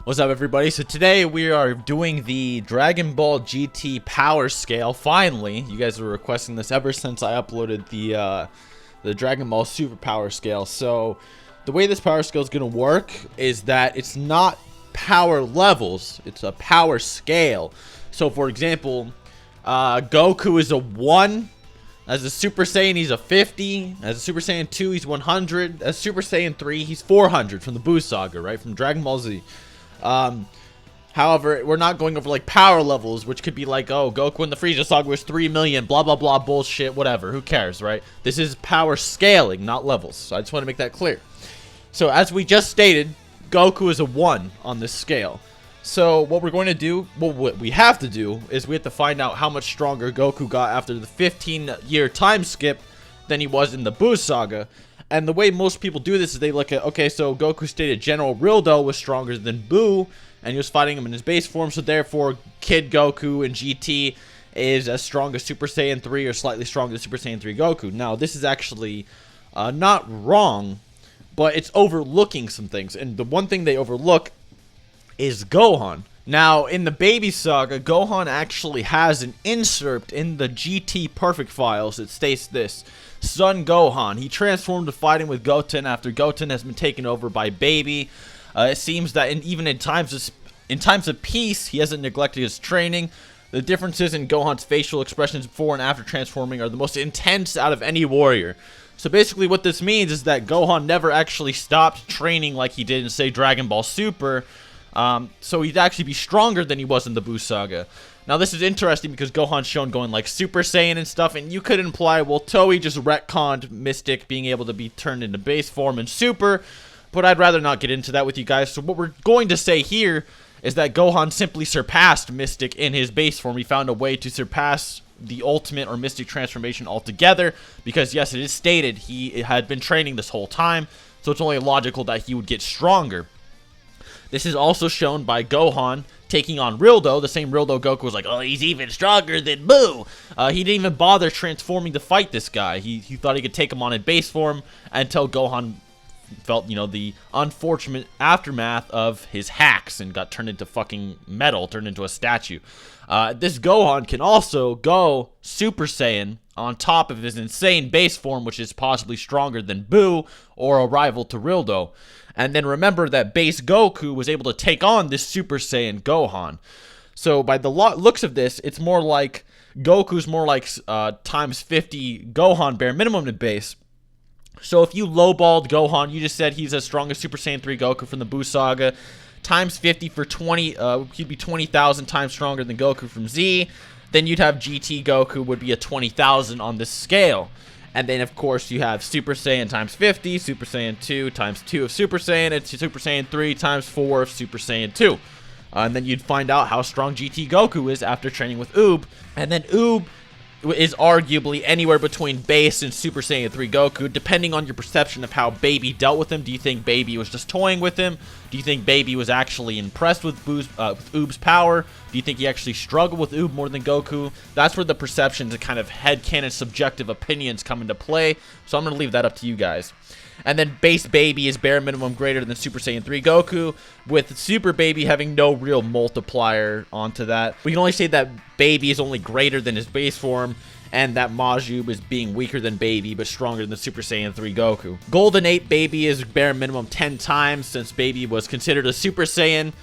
What's up, everybody? So today we are doing the Dragon Ball GT power scale. Finally, you guys were requesting this ever since I uploaded the Dragon Ball Super power scale. So the way this power scale is going to work is that it's not power levels, it's a power scale. So for example, Goku is a 1. As a Super Saiyan, he's a 50. As a Super Saiyan 2, he's 100. As Super Saiyan 3, he's 400 from the Buu Saga, right? From Dragon Ball Z. However, we're not going over like power levels, which could be like, oh, Goku in the Frieza Saga was 3 million, blah, blah, blah, bullshit, whatever. Who cares, right? This is power scaling, not levels. So I just want to make that clear. So as we just stated, Goku is a 1 on this scale. So what we're going to do, well, what we have to do is we have to find out how much stronger Goku got after the 15-year time skip than he was in the Buu Saga. And the way most people do this is they look at, okay, so Goku stated General Rildo was stronger than Buu, and he was fighting him in his base form, so therefore Kid Goku in GT is as strong as Super Saiyan 3 or slightly stronger than Super Saiyan 3 Goku. Now, this is actually not wrong, but it's overlooking some things. And the one thing they overlook is Gohan. Now, in the Baby Saga, Gohan actually has an insert in the GT Perfect files that states this. Son Gohan, he transformed to fighting with Goten after Goten has been taken over by Baby. It seems that even in times of peace, he hasn't neglected his training. The differences in Gohan's facial expressions before and after transforming are the most intense out of any warrior. So basically what this means is that Gohan never actually stopped training like he did in, say, Dragon Ball Super. So he'd actually be stronger than he was in the Buu Saga. Now this is interesting because Gohan's shown going like Super Saiyan and stuff, and you could imply, well, Toei just retconned Mystic being able to be turned into base form and Super, but I'd rather not get into that with you guys. So what we're going to say here is that Gohan simply surpassed Mystic in his base form. He found a way to surpass the Ultimate or Mystic transformation altogether, because yes, it is stated he had been training this whole time, so it's only logical that he would get stronger. This is also shown by Gohan taking on Rildo. The same Rildo Goku was like, oh, he's even stronger than Buu. He didn't even bother transforming to fight this guy. He thought he could take him on in base form until Gohan felt, you know, the unfortunate aftermath of his hacks and got turned into fucking metal, turned into a statue. This Gohan can also go Super Saiyan on top of his insane base form, which is possibly stronger than Buu or a rival to Rildo. And then remember that base Goku was able to take on this Super Saiyan Gohan. So by the looks of this, it's more like Goku's more like times 50 Gohan bare minimum to base. So if you lowballed Gohan, you just said he's as strong as Super Saiyan 3 Goku from the Buu Saga, times 50 for 20, he'd be 20,000 times stronger than Goku from Z. Then you'd have GT Goku would be a 20,000 on this scale. And then, of course, you have Super Saiyan times 50, Super Saiyan 2 times 2 of Super Saiyan, and Super Saiyan 3 times 4 of Super Saiyan 2. And then you'd find out how strong GT Goku is after training with Oob. And then Oob is arguably anywhere between base and Super Saiyan 3 Goku, depending on your perception of how Baby dealt with him. Do you think Baby was just toying with him? Do you think Baby was actually impressed with Oob's power? Do you think he actually struggled with Oob more than Goku? That's where the perceptions and kind of headcanon subjective opinions come into play, so I'm going to leave that up to you guys. And then base Baby is bare minimum greater than Super Saiyan 3 Goku, with Super Baby having no real multiplier onto that. We can only say that Baby is only greater than his base form, and that Majuub is being weaker than Baby, but stronger than Super Saiyan 3 Goku. Golden Ape Baby is bare minimum 10 times, since Baby was considered a Super Saiyan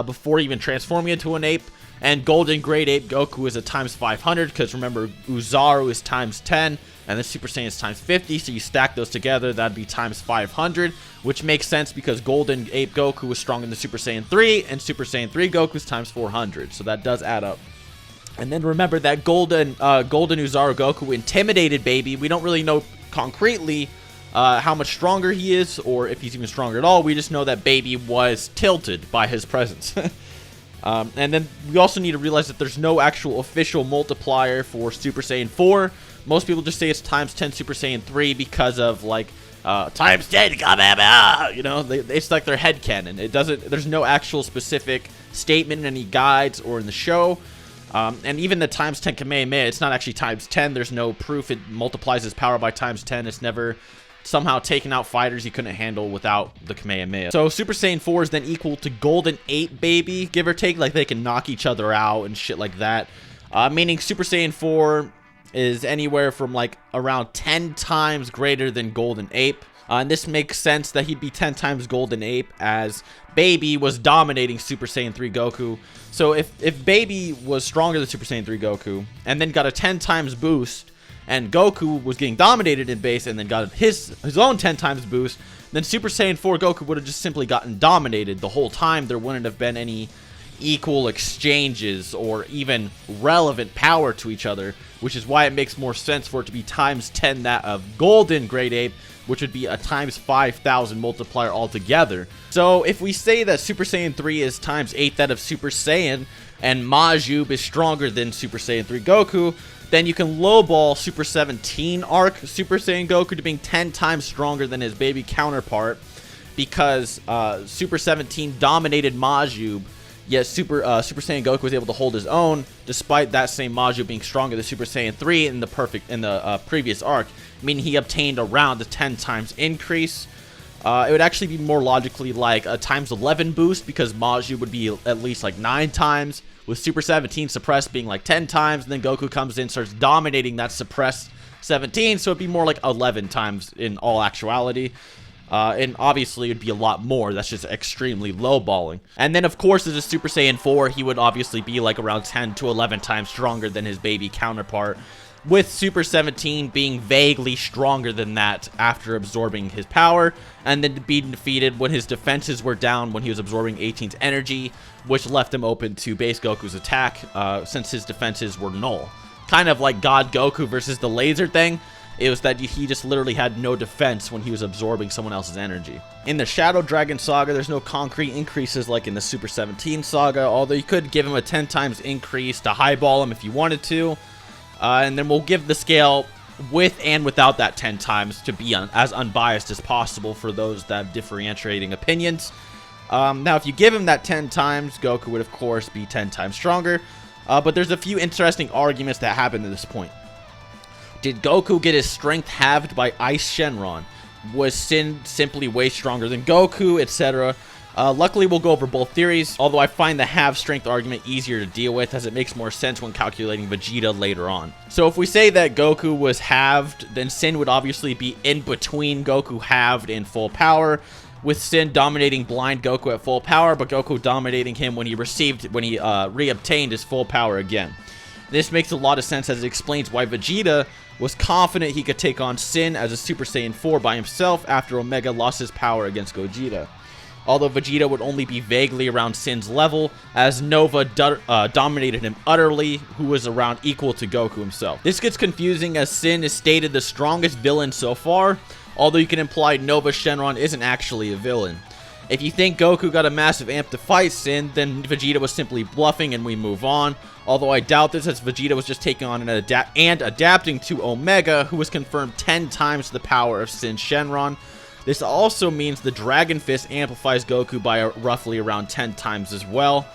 before even transforming into an ape. And Golden Great Ape Goku is a times 500, because remember, Uzaru is times 10, and the Super Saiyan is times 50, so you stack those together, that'd be times 500, which makes sense because Golden Ape Goku was stronger than Super Saiyan 3, and Super Saiyan 3 Goku is times 400, so that does add up. And then remember that Golden Uzaru Goku intimidated Baby. We don't really know concretely how much stronger he is, or if he's even stronger at all. We just know that Baby was tilted by his presence. And then we also need to realize that there's no actual official multiplier for Super Saiyan 4. Most people just say it's times 10 Super Saiyan 3 because of, like, times 10 Kamehameha, you know, it's like their headcanon. There's no actual specific statement in any guides or in the show. And even the times 10 Kamehameha, it's not actually times 10. There's no proof it multiplies his power by times 10. It's never somehow taking out fighters he couldn't handle without the Kamehameha. So Super Saiyan 4 is then equal to Golden Ape Baby, give or take. Like, they can knock each other out and shit like that. Meaning Super Saiyan 4 is anywhere from like around 10 times greater than Golden Ape. And this makes sense that he'd be 10 times Golden Ape, as Baby was dominating Super Saiyan 3 Goku. So if Baby was stronger than Super Saiyan 3 Goku, and then got a 10 times boost, and Goku was getting dominated in base, and then got his own 10 times boost, then Super Saiyan 4 Goku would have just simply gotten dominated the whole time. There wouldn't have been any equal exchanges or even relevant power to each other, which is why it makes more sense for it to be times 10 that of Golden Great Ape, which would be a times 5,000 multiplier altogether. So if we say that Super Saiyan 3 is times 8 that of Super Saiyan, and Majuub is stronger than Super Saiyan 3 Goku, then you can lowball Super 17 arc Super Saiyan Goku to being 10 times stronger than his baby counterpart, because Super 17 dominated Majuub, yet Super Saiyan Goku was able to hold his own, despite that same Majuub being stronger than Super Saiyan 3 in the previous arc, meaning he obtained around a 10 times increase. It would actually be more logically like a times 11 boost, because Majuub would be at least like 9 times, with Super 17 suppressed being like 10 times, and then Goku comes in, starts dominating that suppressed 17, so it'd be more like 11 times in all actuality. And obviously it'd be a lot more. That's just extremely lowballing. And then of course as a Super Saiyan 4, he would obviously be like around 10 to 11 times stronger than his baby counterpart, with Super 17 being vaguely stronger than that after absorbing his power, and then being defeated when his defenses were down when he was absorbing 18's energy, which left him open to base Goku's attack, since his defenses were null. Kind of like God Goku versus the laser thing. It was that he just literally had no defense when he was absorbing someone else's energy. In the Shadow Dragon Saga, there's no concrete increases like in the Super 17 Saga, although you could give him a 10 times increase to highball him if you wanted to. And then we'll give the scale with and without that 10 times to be as unbiased as possible for those that have differentiating opinions. Now, if you give him that 10 times, Goku would, of course, be 10 times stronger. But there's a few interesting arguments that happen at this point. Did Goku get his strength halved by Ice Shenron? Was Syn simply way stronger than Goku, etc.? Luckily, we'll go over both theories, although I find the half strength argument easier to deal with, as it makes more sense when calculating Vegeta later on. So if we say that Goku was halved, then Syn would obviously be in between Goku halved and full power, with Syn dominating blind Goku at full power, but Goku dominating him when he re-obtained his full power again. This makes a lot of sense, as it explains why Vegeta was confident he could take on Syn as a Super Saiyan 4 by himself after Omega lost his power against Gogeta. Although Vegeta would only be vaguely around Syn's level, as Nova dominated him utterly, who was around equal to Goku himself. This gets confusing, as Syn is stated the strongest villain so far, although you can imply Nuova Shenron isn't actually a villain. If you think Goku got a massive amp to fight Syn, then Vegeta was simply bluffing and we move on. Although I doubt this, as Vegeta was just taking on and adapting to Omega, who was confirmed 10 times the power of Syn Shenron. This also means the Dragon Fist amplifies Goku by roughly around 10 times as well.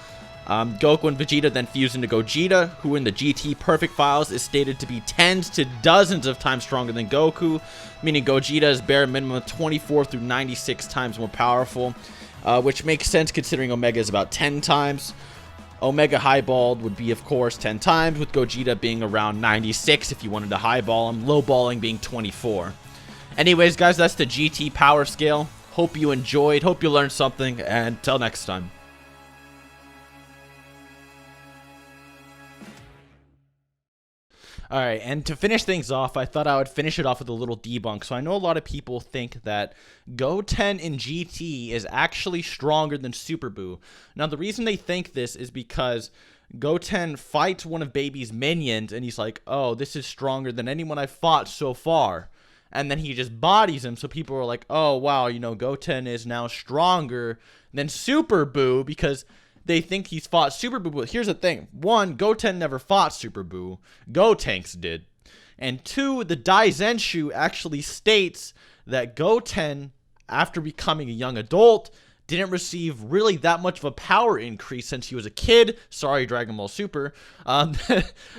Goku and Vegeta then fuse into Gogeta, who in the GT Perfect files is stated to be tens to dozens of times stronger than Goku, meaning Gogeta is bare minimum 24 through 96 times more powerful, which makes sense considering Omega is about 10 times. Omega highballed would be, of course, 10 times, with Gogeta being around 96 if you wanted to highball him, lowballing being 24. Anyways, guys, that's the GT power scale. Hope you enjoyed, hope you learned something, and until next time. Alright, and to finish things off, I thought I would finish it off with a little debunk. So I know a lot of people think that Goten in GT is actually stronger than Super Buu. Now, the reason they think this is because Goten fights one of Baby's minions, and he's like, oh, this is stronger than anyone I've fought so far. And then he just bodies him, so people are like, oh, wow, you know, Goten is now stronger than Super Buu, because they think he's fought Super Buu. But here's the thing. One, Goten never fought Super Buu. Gotenks did. And two, the Daizenshu actually states that Goten, after becoming a young adult, didn't receive really that much of a power increase since he was a kid. Sorry, Dragon Ball Super.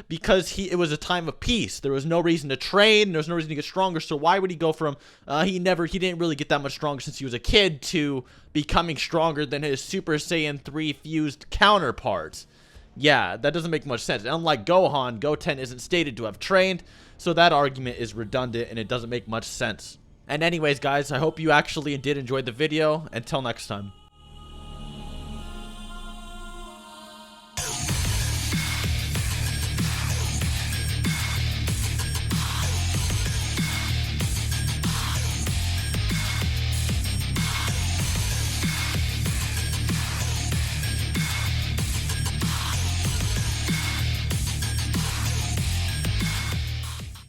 Because it was a time of peace. There was no reason to train. There was no reason to get stronger. So why would he go from he didn't really get that much stronger since he was a kid to becoming stronger than his Super Saiyan 3 fused counterparts? Yeah, that doesn't make much sense. Unlike Gohan, Goten isn't stated to have trained, so that argument is redundant and it doesn't make much sense. And anyways, guys, I hope you actually did enjoy the video. Until next time.